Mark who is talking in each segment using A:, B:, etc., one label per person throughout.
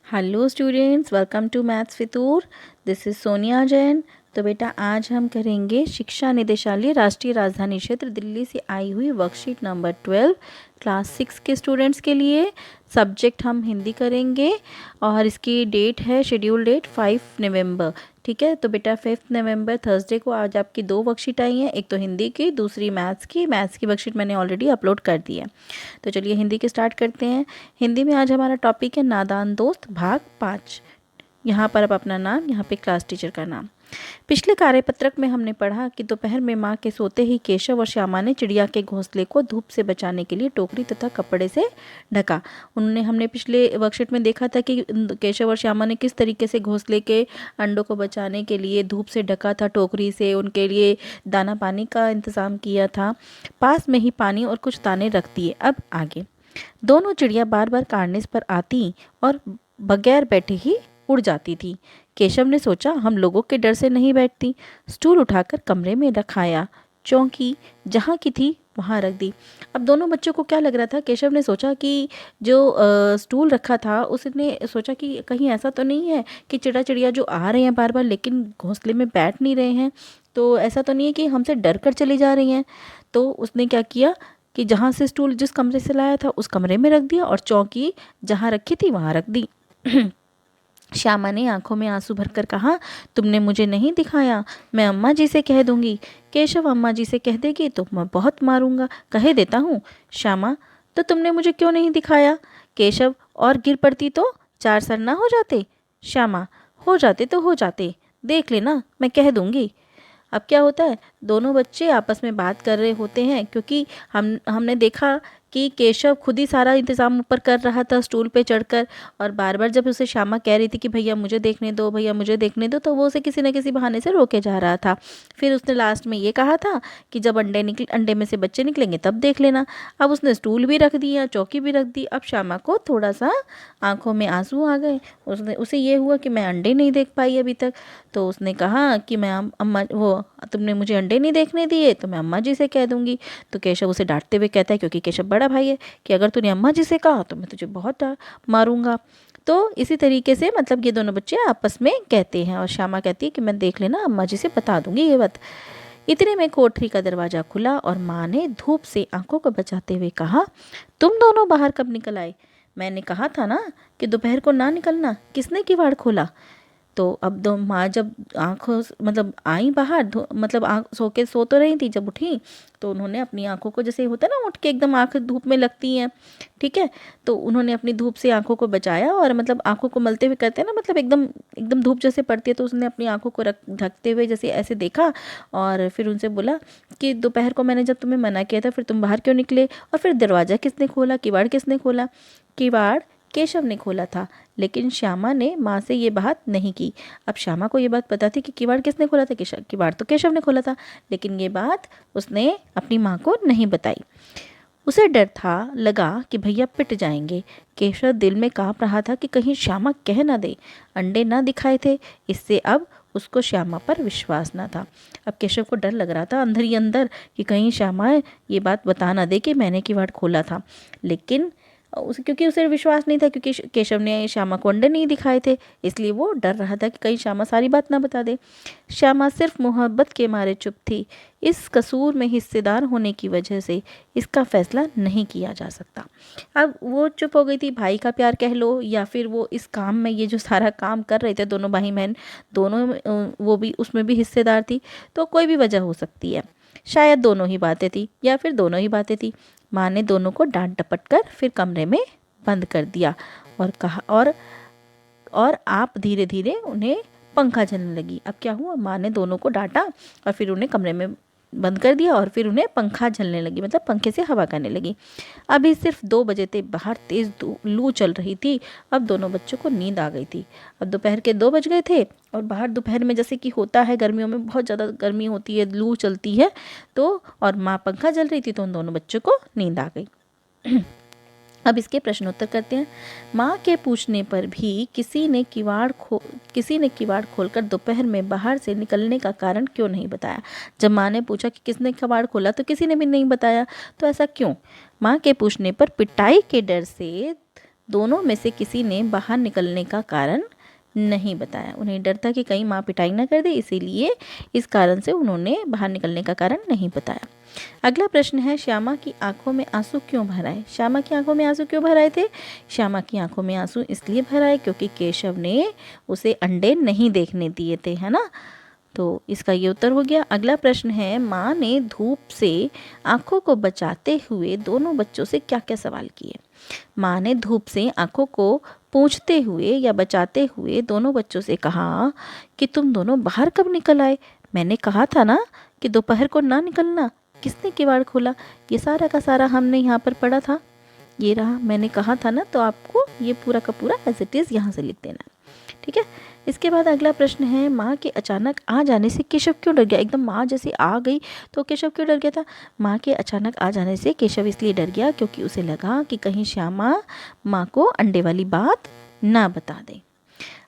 A: Hello students, welcome to maths Fitoor. This is Sonia Jain. तो बेटा आज हम करेंगे शिक्षा निदेशालय राष्ट्रीय राजधानी क्षेत्र दिल्ली से आई हुई वर्कशीट नंबर 12 क्लास 6 के स्टूडेंट्स के लिए। सब्जेक्ट हम हिंदी करेंगे और इसकी डेट है, शेड्यूल डेट 5 नवंबर। ठीक है, तो बेटा 5 नवंबर थर्सडे को आज आपकी दो वर्कशीट आई हैं, एक तो हिंदी की, दूसरी मैथ्स की। मैथ्स की वर्कशीट मैंने ऑलरेडी अपलोड कर दी है। तो चलिए हिंदी की स्टार्ट करते हैं। हिंदी में आज हमारा टॉपिक है नादान दोस्त भाग 5। यहाँ पर अब अपना नाम, यहाँ पे क्लास टीचर का नाम। पिछले कार्यपत्रक में हमने पढ़ा कि दोपहर में माँ के सोते ही केशव और श्यामा ने चिड़िया के घोंसले को धूप से बचाने के लिए टोकरी तथा कपड़े से ढका। हमने पिछले वर्कशीट में देखा था कि केशव और श्यामा ने किस तरीके से घोंसले के अंडों को बचाने के लिए धूप से ढका था, टोकरी से उनके लिए दाना पानी का इंतज़ाम किया था। पास में ही पानी और कुछ दाने रख दिए। अब आगे। दोनों चिड़िया बार बार काटने पर आती और बगैर बैठे ही उड़ जाती थी। केशव ने सोचा हम लोगों के डर से नहीं बैठती। स्टूल उठाकर कमरे में रखाया, चौकी जहाँ की थी वहाँ रख दी। अब दोनों बच्चों को क्या लग रहा था, केशव ने सोचा कि जो स्टूल रखा था उसने सोचा कि कहीं ऐसा तो नहीं है कि चिड़िया जो आ रहे हैं बार बार लेकिन घोंसले में बैठ नहीं रहे हैं, तो ऐसा तो नहीं है कि हमसे डर कर चली जा रही हैं। तो उसने क्या किया कि जहाँ से स्टूल जिस कमरे से लाया था उस कमरे में रख दिया और चौकी जहाँ रखी थी वहाँ रख दी। श्यामा ने आंखों में आंसू भरकर कहा, तुमने मुझे नहीं दिखाया, मैं अम्मा जी से कह दूंगी। केशव, अम्मा जी से कह देगी तो मैं बहुत मारूंगा, कहे देता हूँ। श्यामा, तो तुमने मुझे क्यों नहीं दिखाया? केशव, और गिर पड़ती तो 4 सर ना हो जाते? श्यामा, हो जाते तो हो जाते, देख लेना, मैं कह दूंगी। अब क्या होता है, दोनों बच्चे आपस में बात कर रहे होते हैं क्योंकि हमने देखा कि केशव खुद ही सारा इंतज़ाम ऊपर कर रहा था स्टूल पे चढ़कर, और बार बार जब उसे श्यामा कह रही थी कि भैया मुझे देखने दो, भैया मुझे देखने दो, तो वो उसे किसी न किसी बहाने से रोके जा रहा था। फिर उसने लास्ट में ये कहा था कि जब अंडे में से बच्चे निकलेंगे तब देख लेना। अब उसने स्टूल भी रख दिया, चौकी भी रख दी। अब श्यामा को थोड़ा सा आंखों में आंसू आ गए। उसे ये हुआ कि मैं अंडे नहीं देख पाई अभी तक। तो उसने कहा कि मैं अम्मा, वो तुमने मुझे अंडे नहीं देखने दिए तो मैं अम्मा जी से कह दूंगी। तो केशव उसे डांटते हुए कहता है, क्योंकि केशव बड़ा भाई है, कि अगर तूने अम्मा जी से कहा तो मैं तुझे बहुत मारूंगा। तो इसी तरीके से मतलब ये दोनों बच्चे आपस में कहते हैं और श्यामा कहती है कि मैं देख लेना, अम्मा जी से बता दूंगी ये बात। इतने में कोठरी का दरवाजा खुला और माँ ने धूप से आंखों को बचाते हुए कहा, तुम दोनों बाहर कब निकल आए? मैंने कहा था ना कि दोपहर को ना निकलना, किसने किवाड़ खोला? तो अब दो माँ जब आँखों मतलब आई बाहर, मतलब आँख सो तो रही थी, जब उठी तो उन्होंने अपनी आँखों को, जैसे होता है ना उठ के एकदम आँख धूप में लगती हैं, ठीक है, तो उन्होंने अपनी धूप से आँखों को बचाया और मतलब आँखों को मलते हुए कहते हैं ना, मतलब एकदम एकदम धूप जैसे पड़ती है, तो उसने अपनी आँखों को ढकते हुए जैसे ऐसे देखा और फिर उनसे बोला कि दोपहर को मैंने जब तुम्हें मना किया था फिर तुम बाहर क्यों निकले, और फिर दरवाज़ा किसने खोला, किवाड़ किसने खोला? किवाड़ केशव ने खोला था, लेकिन श्यामा ने माँ से ये बात नहीं की। अब श्यामा को ये बात पता थी कि किवाड़ किसने खोला था, किवाड़ तो केशव ने खोला था, लेकिन ये बात उसने अपनी माँ को नहीं बताई। उसे डर था, लगा कि भैया पिट जाएंगे। केशव दिल में काँप रहा था कि कहीं श्यामा कह ना दे अंडे ना दिखाए थे। इससे अब उसको श्यामा पर विश्वास ना था। अब केशव को डर लग रहा था अंदर ही अंदर कि कहीं श्यामा ये बात बता ना दे कि मैंने किवाड़ खोला था, लेकिन क्योंकि उसे विश्वास नहीं था, क्योंकि केशव ने श्यामा को अंडे नहीं दिखाए थे, इसलिए वो डर रहा था कि कहीं श्यामा सारी बात ना बता दे। श्यामा सिर्फ मोहब्बत के मारे चुप थी। इस कसूर में हिस्सेदार होने की वजह से इसका फैसला नहीं किया जा सकता। अब वो चुप हो गई थी, भाई का प्यार कह लो या फिर वो इस काम में, ये जो सारा काम कर रहे थे दोनों भाई बहन, दोनों वो भी उसमें भी हिस्सेदार थी, तो कोई भी वजह हो सकती है। शायद दोनों ही बातें थी या फिर दोनों ही बातें थी। माँ ने दोनों को डांट डपट कर फिर कमरे में बंद कर दिया और कहा, और आप धीरे धीरे उन्हें पंखा चलने लगी। अब क्या हुआ, माँ ने दोनों को डांटा और फिर उन्हें कमरे में बंद कर दिया और फिर उन्हें पंखा झलने लगी, मतलब पंखे से हवा करने लगी। अभी सिर्फ 2 बजे थे, बाहर तेज लू चल रही थी। अब दोनों बच्चों को नींद आ गई थी। अब दोपहर के 2 बज गए थे और बाहर दोपहर में जैसे कि होता है गर्मियों में बहुत ज़्यादा गर्मी होती है, लू चलती है, तो और माँ पंखा जल रही थी, तो उन दोनों बच्चों को नींद आ गई। अब इसके प्रश्नोत्तर करते हैं। माँ के पूछने पर भी किसी ने किवाड़ खोलकर दोपहर में बाहर से निकलने का कारण क्यों नहीं बताया। जब माँ ने पूछा कि किसने किवाड़ खोला तो किसी ने भी नहीं बताया, तो ऐसा क्यों? माँ के पूछने पर पिटाई के डर से दोनों में से किसी ने बाहर निकलने का कारण नहीं बताया। उन्हें डर था कि कहीं माँ पिटाई ना कर दे, इसीलिए इस कारण से उन्होंने बाहर निकलने का कारण नहीं बताया। अगला प्रश्न है, श्यामा की आंखों में आंसू क्यों भर आए? श्यामा की आंखों में आंसू क्यों भर आए थे? श्यामा की आंखों में आंसू इसलिए भर आए क्योंकि केशव ने उसे अंडे नहीं देखने दिए थे, है ना। तो इसका ये उत्तर हो गया। अगला प्रश्न है, माँ ने धूप से आंखों को बचाते हुए दोनों बच्चों से क्या क्या सवाल किए? माँ ने धूप से आंखों को पोंछते हुए या बचाते हुए दोनों बच्चों से कहा कि तुम दोनों बाहर कब निकल आए? मैंने कहा था ना कि दोपहर को ना निकलना। किसने किवाड़ खोला? ये सारा का सारा हमने यहाँ पर पढ़ा था। ये रहा, मैंने कहा था ना। तो आपको ये पूरा का पूरा एज इट इज़ यहाँ से लिख देना, ठीक है। इसके बाद अगला प्रश्न है, माँ के अचानक आ जाने से केशव क्यों डर गया? एकदम माँ जैसे आ गई तो केशव क्यों डर गया था? माँ के अचानक आ जाने से केशव इसलिए डर गया क्योंकि उसे लगा कि कहीं श्यामा माँ को अंडे वाली बात ना बता दे।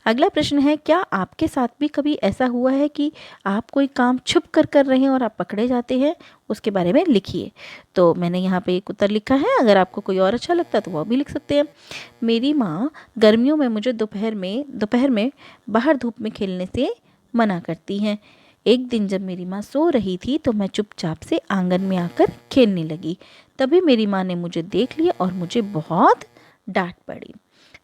A: अगला प्रश्न है, क्या आपके साथ भी कभी ऐसा हुआ है कि आप कोई काम छुप कर रहे हैं और आप पकड़े जाते हैं? उसके बारे में लिखिए। तो मैंने यहाँ पे एक उत्तर लिखा है, अगर आपको कोई और अच्छा लगता है तो वह भी लिख सकते हैं। मेरी माँ गर्मियों में मुझे दोपहर में बाहर धूप में खेलने से मना करती हैं। एक दिन जब मेरी माँ सो रही थी तो मैं चुपचाप से आंगन में आकर खेलने लगी। तभी मेरी माँ ने मुझे देख लिया और मुझे बहुत डांट पड़ी।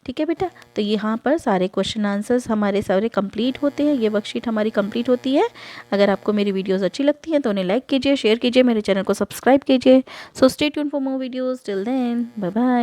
A: ठीक है बेटा, तो यहाँ पर सारे क्वेश्चन आंसर्स हमारे सारे कंप्लीट होते हैं। ये वर्कशीट हमारी कंप्लीट होती है। अगर आपको मेरी वीडियोस अच्छी लगती हैं तो उन्हें लाइक कीजिए, शेयर कीजिए, मेरे चैनल को सब्सक्राइब कीजिए। So stay tune for more videos. Till then, bye bye.